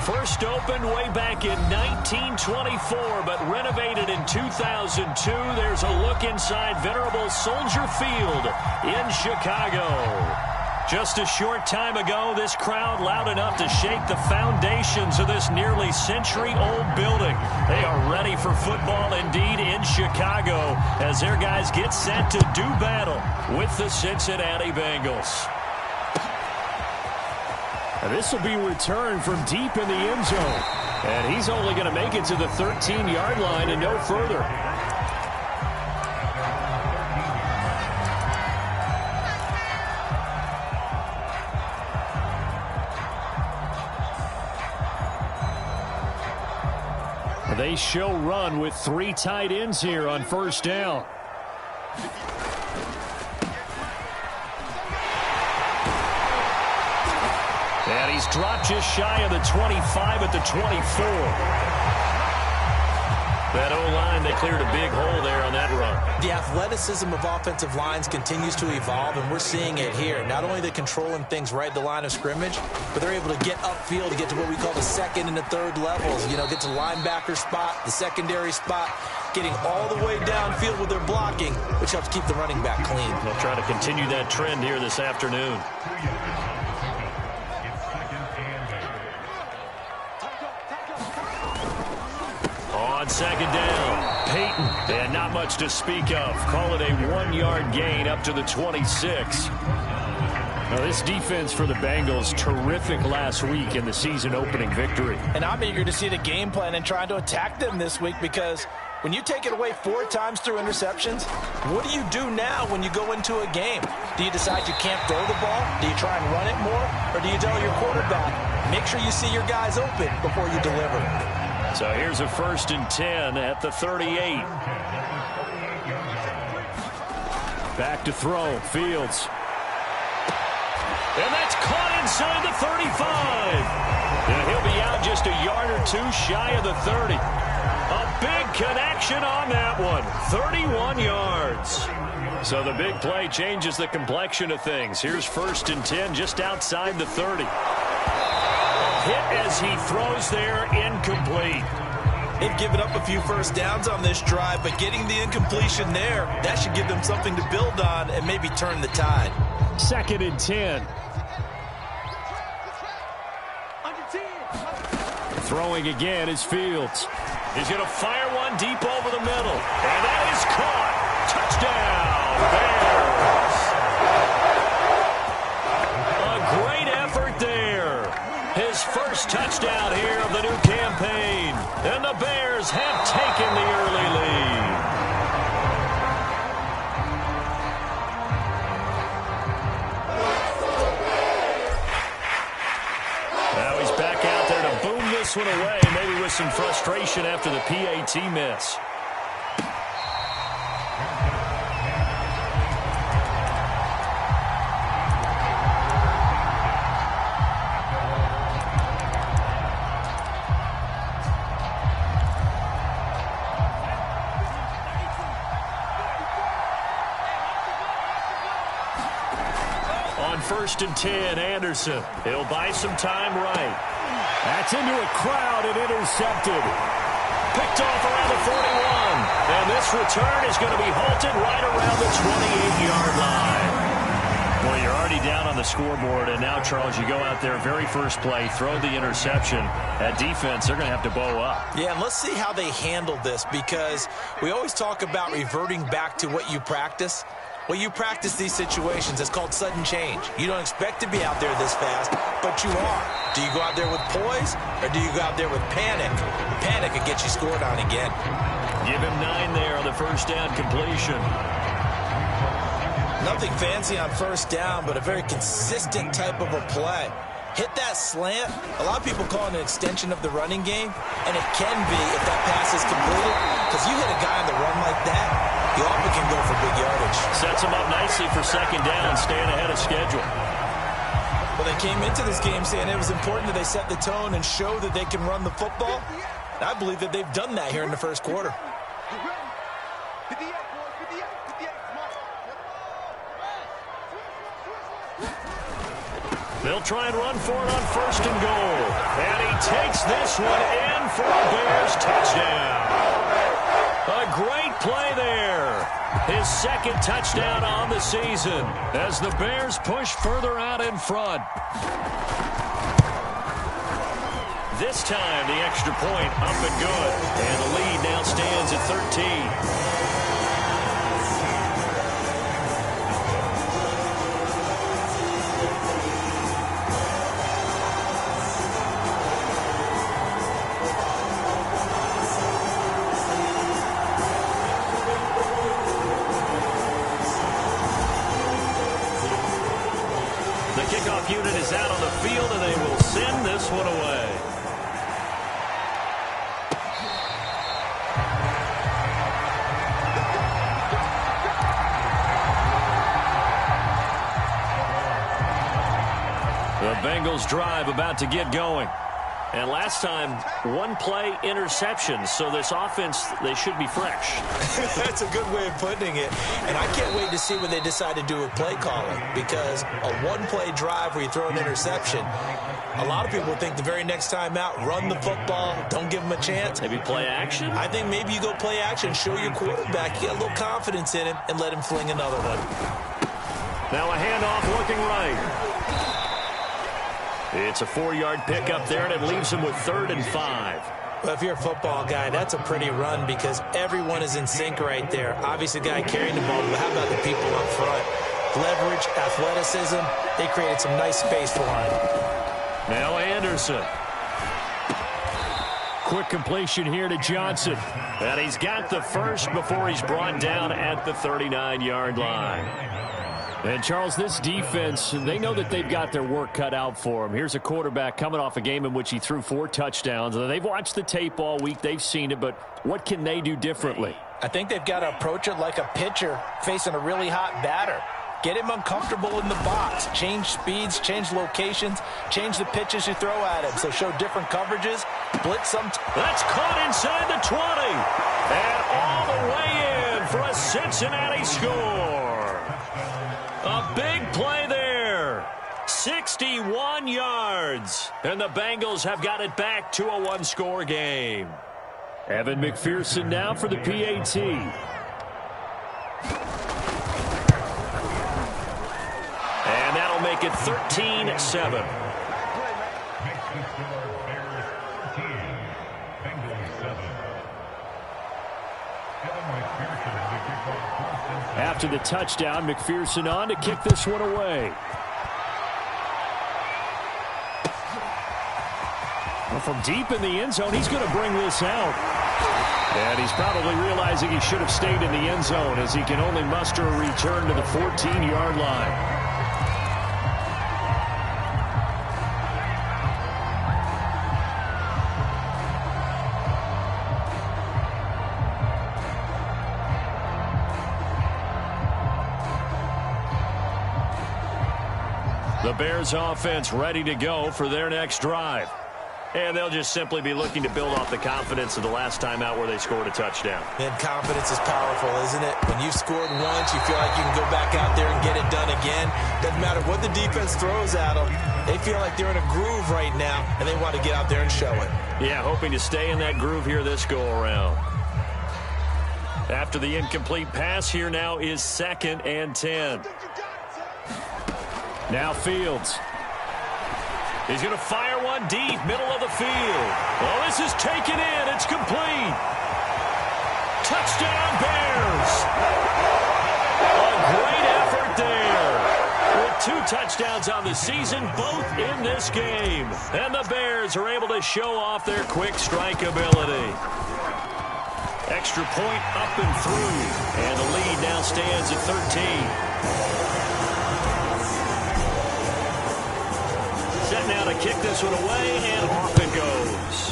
First opened way back in 1924, but renovated in 2002. There's a look inside venerable Soldier Field in Chicago. Just a short time ago, this crowd loud enough to shake the foundations of this nearly century-old building. They are ready for football indeed in Chicago as their guys get set to do battle with the Cincinnati Bengals. And this will be returned from deep in the end zone. And he's only going to make it to the 13-yard line and no further. They show run with 3 tight ends here on first down. And he's dropped just shy of the 25 at the 24. That O-line, they cleared a big hole there on that run. The athleticism of offensive lines continues to evolve, and we're seeing it here. Not only are they controlling things right at the line of scrimmage, but they're able to get upfield to get to what we call the second and the third levels. You know, get to linebacker spot, the secondary spot, getting all the way downfield with their blocking, which helps keep the running back clean. They'll try to continue that trend here this afternoon. On second down, Peyton, and not much to speak of. Call it a 1-yard gain up to the 26. Now, this defense for the Bengals, terrific last week in the season-opening victory. And I'm eager to see the game plan and trying to attack them this week, because when you take it away 4 times through interceptions, what do you do now when you go into a game? Do you decide you can't throw the ball? Do you try and run it more? Or do you tell your quarterback, make sure you see your guys open before you deliver? So here's a 1st and 10 at the 38. Back to throw, Fields. And that's caught inside the 35. And he'll be out just a yard or 2 shy of the 30. A big connection on that one. 31 yards. So the big play changes the complexion of things. Here's 1st and 10 just outside the 30. Hit as he throws there, incomplete. They've given up a few first downs on this drive, but getting the incompletion there, that should give them something to build on and maybe turn the tide. 2nd and 10. Throwing again is Fields. He's going to fire one deep over the middle. And that is caught. Touchdown, Bears. A great effort there. His first touchdown here of the new campaign. And the Bears have taken the early lead. Now he's back out there to boom this one away, maybe with some frustration after the PAT miss. On 1st and 10, Anderson. He'll buy some time right. That's into a crowd and intercepted. Picked off around the 41. And this return is going to be halted right around the 28-yard line. Well, you're already down on the scoreboard, and now, Charles, you go out there, very first play, throw the interception. At defense, they're going to have to bow up. Yeah, and let's see how they handle this, because we always talk about reverting back to what you practice. Well, you practice these situations. It's called sudden change. You don't expect to be out there this fast, but you are. Do you go out there with poise, or do you go out there with panic? Panic could get you scored on again. Give him 9 there on the first down completion. Nothing fancy on first down, but a very consistent type of a play. Hit that slant. A lot of people call it an extension of the running game, and it can be if that pass is completed, because you hit a guy on the run like that, you often can go for big yardage. Sets him up nicely for second down, staying ahead of schedule. Well, they came into this game saying it was important that they set the tone and show that they can run the football. And I believe that they've done that here in the first quarter. They'll try and run for it on 1st and goal. And he takes this one in for a Bears touchdown. A great play there. His 2nd touchdown on the season as the Bears push further out in front. This time, the extra point up and good. And the lead now stands at 13. Kickoff unit is out on the field, and they will send this one away. The Bengals drive about to get going. And last time, 1-play interception. So this offense, they should be fresh. That's a good way of putting it. And I can't wait to see what they decide to do with play calling. Because a 1-play drive where you throw an interception, a lot of people think the very next time out, run the football, don't give them a chance. Maybe play action? I think maybe you go play action, show your quarterback, you get a little confidence in him, and let him fling another one. Now a handoff looking right. It's a 4-yard pickup there, and it leaves him with 3rd and 5. Well, if you're a football guy, that's a pretty run because everyone is in sync right there. Obviously, the guy carrying the ball, but how about the people up front? Leverage, athleticism, they created some nice space for him. Now Anderson. Quick completion here to Johnson. And he's got the first before he's brought down at the 39-yard line. And, Charles, this defense, they know that they've got their work cut out for them. Here's a quarterback coming off a game in which he threw 4 touchdowns. They've watched the tape all week. They've seen it, but what can they do differently? I think they've got to approach it like a pitcher facing a really hot batter. Get him uncomfortable in the box. Change speeds, change locations, change the pitches you throw at him. So show different coverages, blitz some. That's caught inside the 20. And all the way in for a Cincinnati score. A big play there. 61 yards. And the Bengals have got it back to a 1-score game. Evan McPherson now for the PAT. And that'll make it 13-7. After the touchdown, McPherson on to kick this one away. Well, from deep in the end zone, he's going to bring this out. And he's probably realizing he should have stayed in the end zone as he can only muster a return to the 14-yard line. The Bears offense ready to go for their next drive. And they'll just simply be looking to build off the confidence of the last time out where they scored a touchdown. And confidence is powerful, isn't it? When you've scored once, you feel like you can go back out there and get it done again. Doesn't matter what the defense throws at them. They feel like they're in a groove right now, and they want to get out there and show it. Yeah, hoping to stay in that groove here this go-around. After the incomplete pass, here now is 2nd and 10. Now Fields. He's going to fire one deep, middle of the field. Oh, this is taken in. It's complete. Touchdown, Bears. A great effort there. With 2 touchdowns on the season, both in this game. And the Bears are able to show off their quick strike ability. Extra point up and through. And the lead now stands at 13. Set now to kick this one away, and off it goes.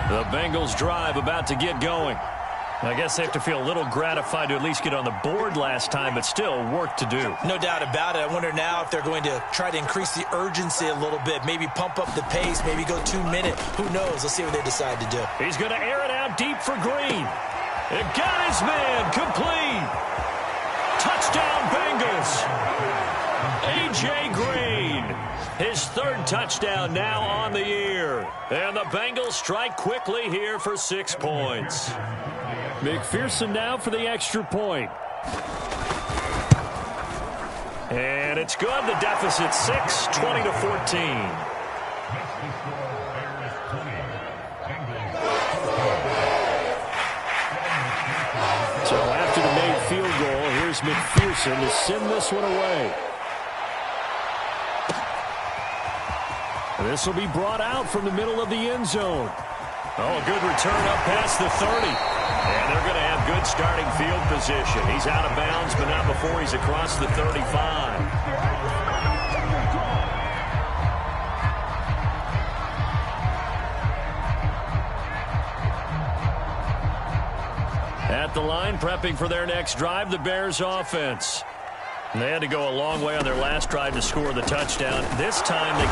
The Bengals drive about to get going. I guess they have to feel a little gratified to at least get on the board last time, but still work to do. No doubt about it. I wonder now if they're going to try to increase the urgency a little bit, maybe pump up the pace, maybe go 2 minutes. Who knows? Let's see what they decide to do. He's going to air it out deep for Green. It got his man complete. Touchdown, Bengals. A.J. Green, his third touchdown now on the year. And the Bengals strike quickly here for 6 points. McPherson now for the extra point. And it's good. The deficit 6, 20-14. So after the made field goal, here's McPherson to send this one away. And this will be brought out from the middle of the end zone. Oh, a good return up past the 30. And they're going to have good starting field position. He's out of bounds, but not before he's across the 35. At the line, prepping for their next drive, the Bears offense. And they had to go a long way on their last drive to score the touchdown. This time, and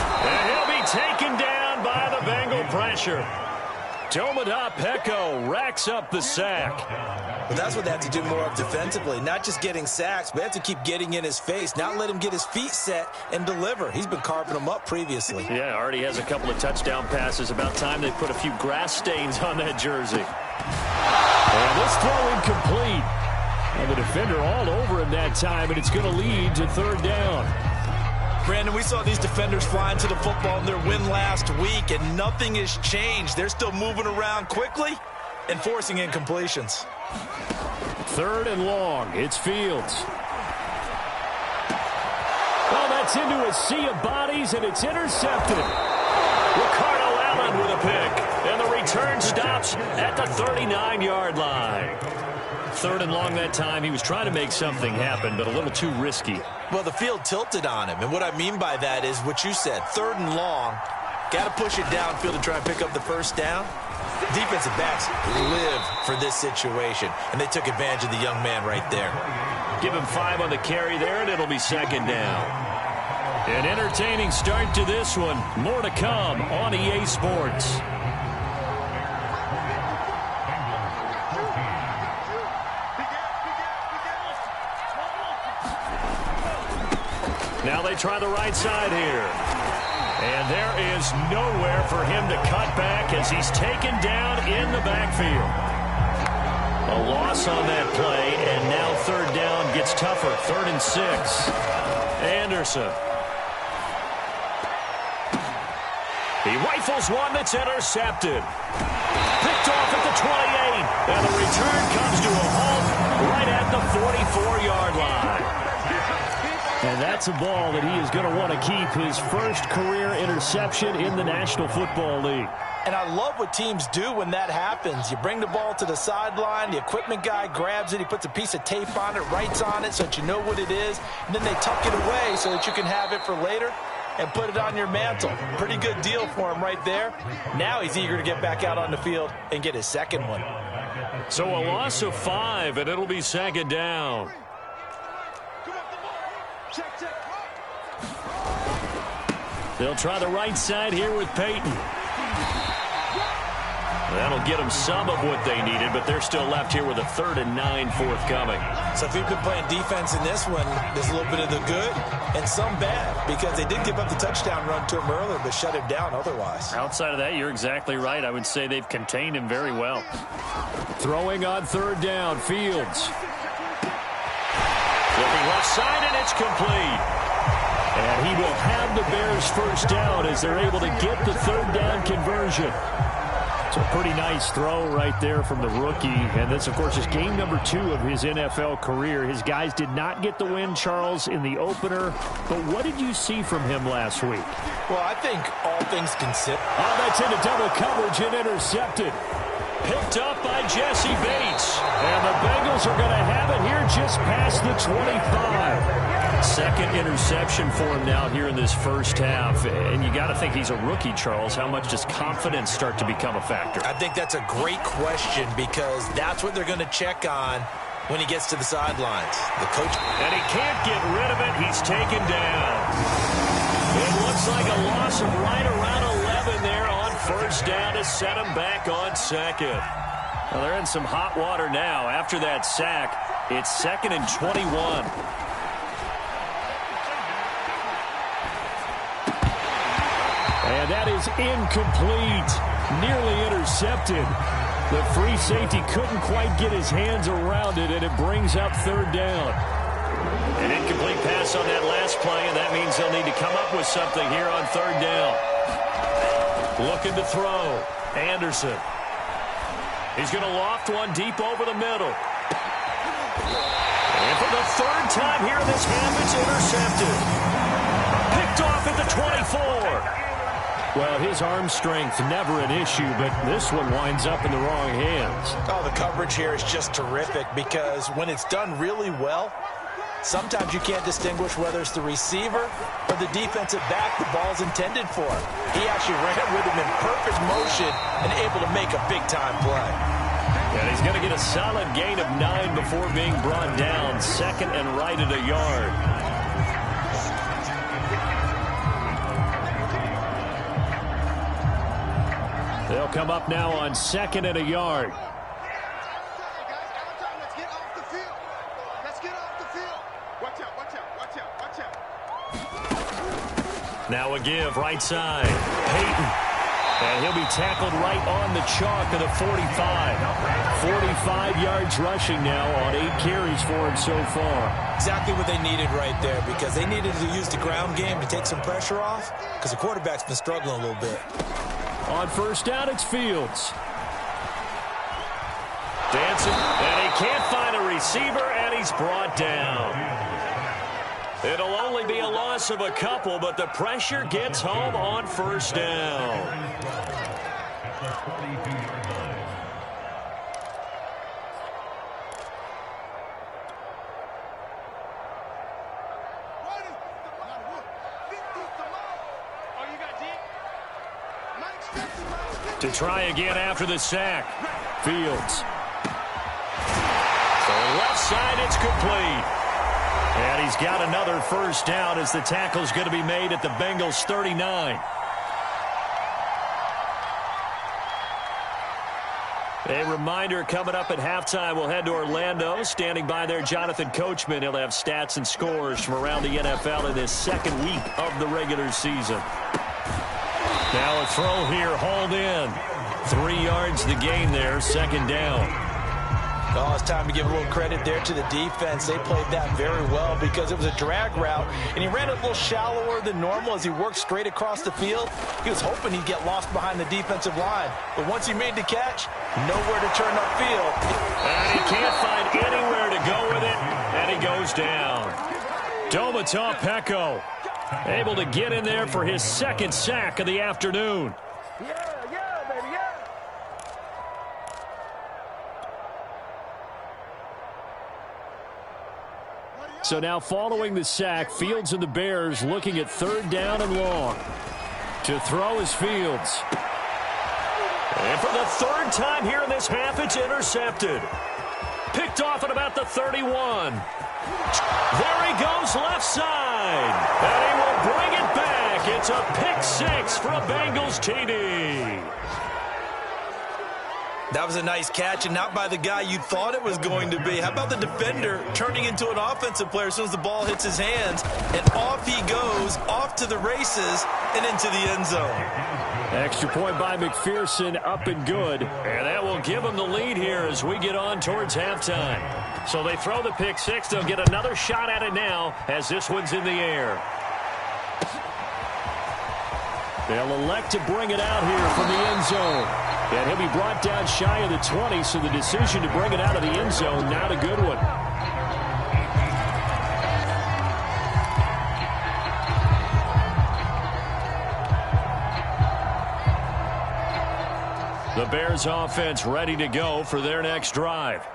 he'll be taken down by the Bengal pressure. Tomoda Peko racks up the sack. Well, that's what they have to do more of defensively. Not just getting sacks, but they have to keep getting in his face. Not let him get his feet set and deliver. He's been carving them up previously. Yeah, already has a couple of touchdown passes. About time they put a few grass stains on that jersey. And this throw incomplete. And the defender all over him that time, and it's going to lead to third down. Brandon, we saw these defenders flying to the football in their win last week, and nothing has changed. They're still moving around quickly and forcing incompletions. Third and long. It's Fields. Oh, that's into a sea of bodies, and it's intercepted. Ricardo Allen with a pick, and the return stops at the 39-yard line. Third and long that time. He was trying to make something happen, but a little too risky. Well, the field tilted on him, and what I mean by that is what you said. Third and long, got to push it downfield to try and pick up the first down. Defensive backs live for this situation, and they took advantage of the young man right there. Give him 5 on the carry there, and it'll be second down. An entertaining start to this one. More to come on EA Sports. Now they try the right side here. And there is nowhere for him to cut back as he's taken down in the backfield. A loss on that play, and now third down gets tougher. 3rd and 6. Anderson. He rifles one that's intercepted. Picked off at the 28. And the return comes to a halt right at the 44-yard line. And that's a ball that he is going to want to keep, his first career interception in the National Football League. And I love what teams do when that happens. You bring the ball to the sideline, the equipment guy grabs it, he puts a piece of tape on it, writes on it so that you know what it is, and then they tuck it away so that you can have it for later and put it on your mantle. Pretty good deal for him right there. Now he's eager to get back out on the field and get his second one. So a loss of 5, and it'll be second down. They'll try the right side here with Peyton. That'll get them some of what they needed, but they're still left here with a 3rd and 9 forthcoming. So if you've been playing defense in this one, there's a little bit of the good and some bad, because they did give up the touchdown run to him earlier, but shut him down otherwise. Outside of that, you're exactly right. I would say they've contained him very well. Throwing on 3rd down, Fields. Flipping left side, and it's complete. And he will have the Bears first down as they're able to get the 3rd down conversion. It's a pretty nice throw right there from the rookie. And this, of course, is game number 2 of his NFL career. His guys did not get the win, Charles, in the opener. But what did you see from him last week? Well, I think all things considered. Oh, that's into double coverage and intercepted. Picked up by Jesse Bates. And the Bengals Bengals are going to have it here just past the 25. Second interception for him now here in this first half. And you got to think he's a rookie, Charles. How much does confidence start to become a factor? I think that's a great question because that's what they're going to check on when he gets to the sidelines. The coach. And he can't get rid of it. He's taken down. It looks like a loss of right around 11 there on first down to set him back on second. Well, they're in some hot water now. After that sack, it's 2nd and 21. And that is incomplete. Nearly intercepted. The free safety couldn't quite get his hands around it, and it brings up third down. An incomplete pass on that last play, and that means they'll need to come up with something here on third down. Looking to throw. Anderson. He's going to loft one deep over the middle. And for the third time here in this half, it's intercepted. Picked off at the 24. Well, his arm strength, never an issue, but this one winds up in the wrong hands. Oh, the coverage here is just terrific because when it's done really well, sometimes you can't distinguish whether it's the receiver or the defensive back the ball's intended for. He actually ran with him in perfect motion and able to make a big-time play. And he's going to get a solid gain of 9 before being brought down. 2nd and right at a yard. They'll come up now on 2nd and a yard. Now a give, right side. Peyton. And he'll be tackled right on the chalk of the 45. 45 yards rushing now on 8 carries for him so far. Exactly what they needed right there because they needed to use the ground game to take some pressure off because the quarterback's been struggling a little bit. On first down, it's Fields. Dancing, and he can't find a receiver, and he's brought down. It'll only be a loss of a couple, but the pressure gets home on first down. To try again after the sack. Fields. So left side, it's complete. And he's got another first down as the tackle's going to be made at the Bengals' 39. A reminder coming up at halftime, we'll head to Orlando. Standing by there, Jonathan Coachman. He'll have stats and scores from around the NFL in this second week of the regular season. Now a throw here, hauled in. 3 yards the gain there, 2nd down. Oh, it's time to give a little credit there to the defense. They played that very well because it was a drag route, and he ran a little shallower than normal as he worked straight across the field. He was hoping he'd get lost behind the defensive line, but once he made the catch, nowhere to turn upfield. And he can't find anywhere to go with it, and he goes down. Domata Peko able to get in there for his 2nd sack of the afternoon. So now following the sack, Fields and the Bears looking at 3rd down and long. To throw is Fields. And for the 3rd time here in this half, it's intercepted. Picked off at about the 31. There he goes left side. And he will bring it back. It's a pick 6 for a Bengals TD. That was a nice catch, and not by the guy you thought it was going to be. How about the defender turning into an offensive player as soon as the ball hits his hands, and off he goes, off to the races, and into the end zone. Extra point by McPherson, up and good. And that will give them the lead here as we get on towards halftime. So they throw the pick 6. They'll get another shot at it now as this one's in the air. They'll elect to bring it out here from the end zone. And he'll be brought down shy of the 20, so the decision to bring it out of the end zone, not a good one. The Bears offense ready to go for their next drive.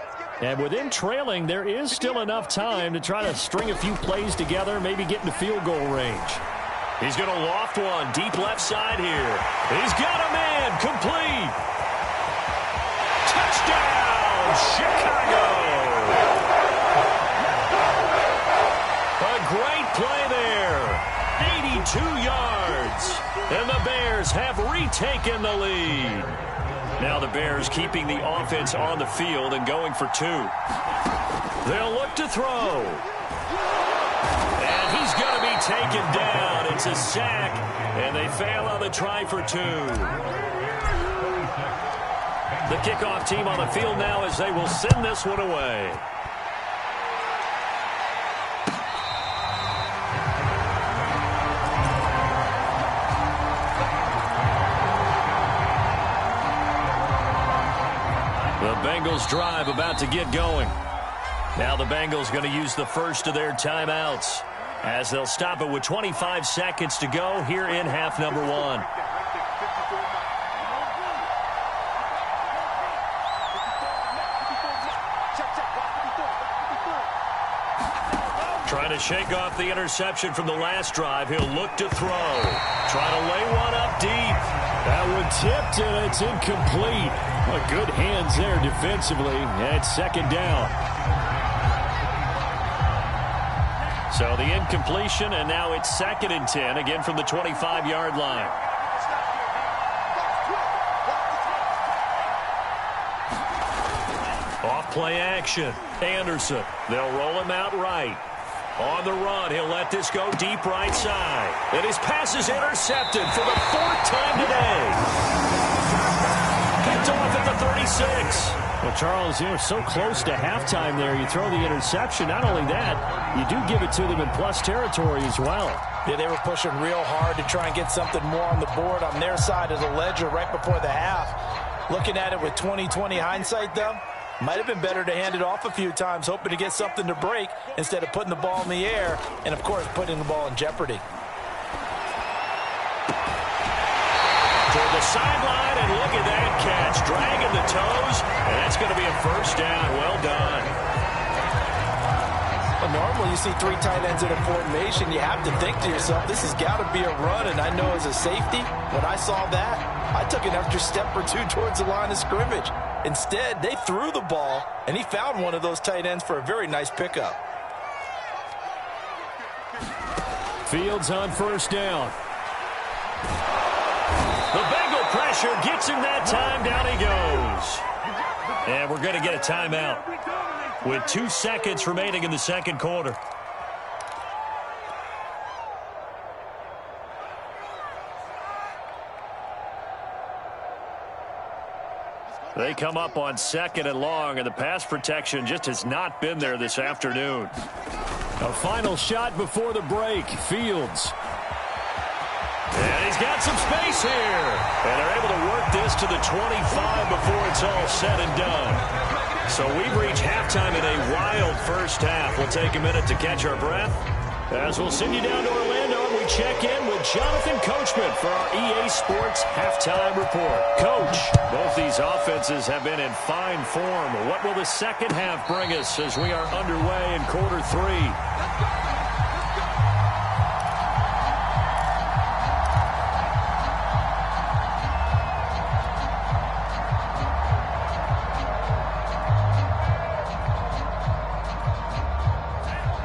And with him trailing, there is still enough time to try to string a few plays together, maybe get into field goal range. He's going to loft one deep left side here. He's got a man complete. Touchdown, Chicago. A great play there. 82 yards. And the Bears have retaken the lead. Now the Bears keeping the offense on the field and going for two. They'll look to throw. And he's going to be taken down. It's a sack, and they fail on the try for two. The kickoff team on the field now as they will send this one away. The Bengals drive about to get going. Now the Bengals going to use the first of their timeouts as they'll stop it with 25 seconds to go here in half number one. Trying to shake off the interception from the last drive. He'll look to throw. Try to lay one up deep. That one tipped, and it's incomplete. Good hands there defensively. And it's second down. So the incompletion, and now it's 2nd and 10, again from the 25-yard line. Off play action. Anderson. They'll roll him out right. On the run, he'll let this go deep right side. And his pass is intercepted for the 4th time today. Picked off at the 36. Well, Charles, you're so close to halftime there. You throw the interception. Not only that, you do give it to them in plus territory as well. Yeah, they were pushing real hard to try and get something more on the board on their side of the ledger right before the half. Looking at it with 20/20 hindsight, though, might have been better to hand it off a few times, hoping to get something to break instead of putting the ball in the air and, of course, putting the ball in jeopardy. Toward the sideline, and look at that catch. Dragging the toes, and that's going to be a first down. Well done. Well, normally you see 3 tight ends in a formation. You have to think to yourself, this has got to be a run. And I know as a safety, when I saw that, I took an extra step or two towards the line of scrimmage. Instead, they threw the ball, and he found one of those tight ends for a very nice pickup. Fields on first down. The Bengal pressure gets him that time. Down he goes. And we're going to get a timeout with 2 seconds remaining in the second quarter. They come up on 2nd and long, and the pass protection just has not been there this afternoon. A final shot before the break. Fields. And he's got some space here. And they're able to work this to the 25 before it's all said and done. So we've reached halftime in a wild first half. We'll take a minute to catch our breath as we'll send you down to Orlando, and we check in with Jonathan Coachman for our EA Sports Halftime Report. Coach, both these offenses have been in fine form. What will the second half bring us as we are underway in quarter 3?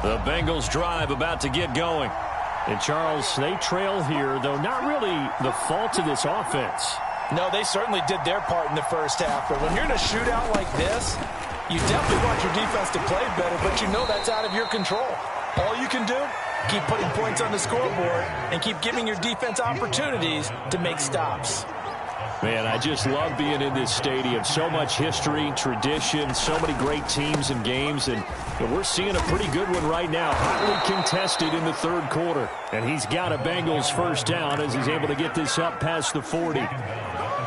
The Bengals drive about to get going. And, Charles, they trail here, though not really the fault of this offense. No, they certainly did their part in the first half. But when you're in a shootout like this, you definitely want your defense to play better, but you know that's out of your control. All you can do, keep putting points on the scoreboard and keep giving your defense opportunities to make stops. Man, I just love being in this stadium. So much history, tradition, so many great teams and games, and we're seeing a pretty good one right now. Hotly contested in the third quarter, and he's got a Bengals first down as he's able to get this up past the 40.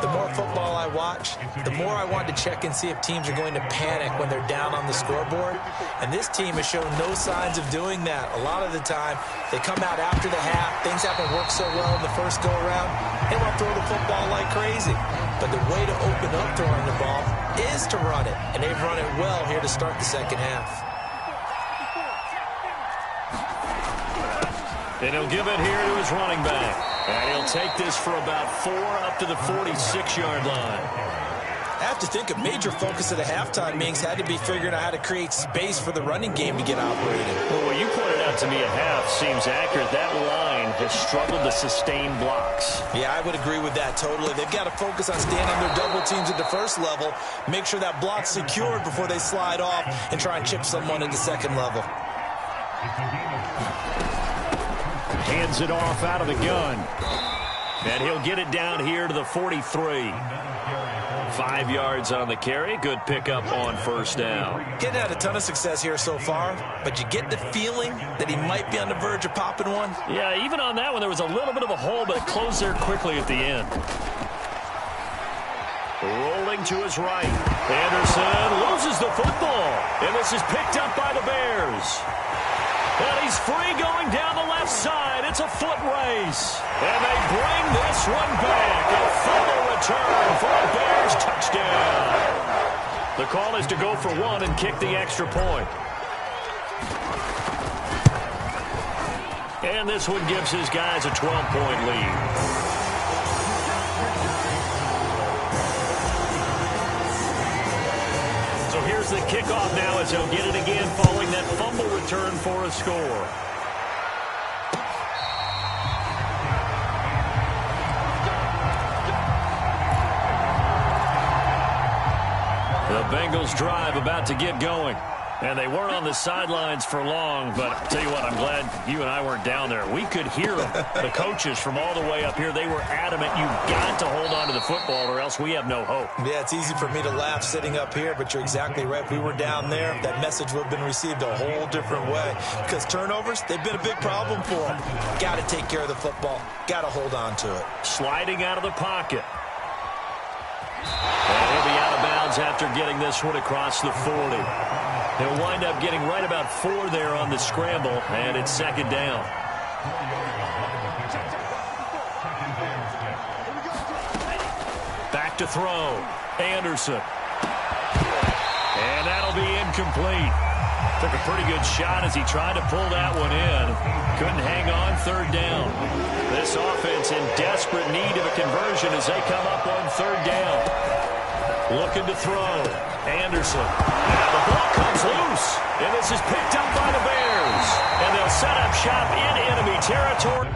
The more football I watch, the more I want to check and see if teams are going to panic when they're down on the scoreboard. And this team has shown no signs of doing that. A lot of the time, they come out after the half. Things haven't worked so well in the first go-around. They want to throw the football like crazy. But the way to open up throwing the ball is to run it. And they've run it well here to start the second half. And he'll give it here to his running back. And he'll take this for about 4 up to the 46-yard line. I have to think a major focus of the halftime meetings had to be figuring out how to create space for the running game to get operated. Well, what you pointed out to me at half seems accurate. That line has struggled to sustain blocks. Yeah, I would agree with that totally. They've got to focus on staying on their double teams at the first level, make sure that block's secured before they slide off and try and chip someone at the second level. Hands it off out of the gun. And he'll get it down here to the 43. 5 yards on the carry. Good pickup on first down. Getting had a ton of success here so far, but you get the feeling that he might be on the verge of popping one. Yeah, even on that one, there was a little bit of a hole, but it closed there quickly at the end. Rolling to his right. Anderson loses the football. And this is picked up by the Bears. And he's free going down the left side. It's a foot race. And they bring this one back. A fumble return for a Bears touchdown. The call is to go for one and kick the extra point. And this one gives his guys a 12-point lead. So here's the kickoff now as he'll get it again following that fumble return for a score. The Bengals drive about to get going. And they weren't on the sidelines for long, but I'll tell you what, I'm glad you and I weren't down there. We could hear them, the coaches from all the way up here. They were adamant, you've got to hold on to the football or else we have no hope. Yeah, it's easy for me to laugh sitting up here, but you're exactly right. If we were down there, that message would have been received a whole different way. Because turnovers, they've been a big problem for them. Got to take care of the football. Got to hold on to it. Sliding out of the pocket. And he'll be out of bounds after getting this one across the 40. He'll wind up getting right about 4 there on the scramble, and it's second down. Back to throw. Anderson. And that'll be incomplete. Took a pretty good shot as he tried to pull that one in. Couldn't hang on, third down. This offense in desperate need of a conversion as they come up on third down. Looking to throw. Anderson. Now the ball comes loose. And this is picked up by the Bears. And they'll set up shop in enemy territory.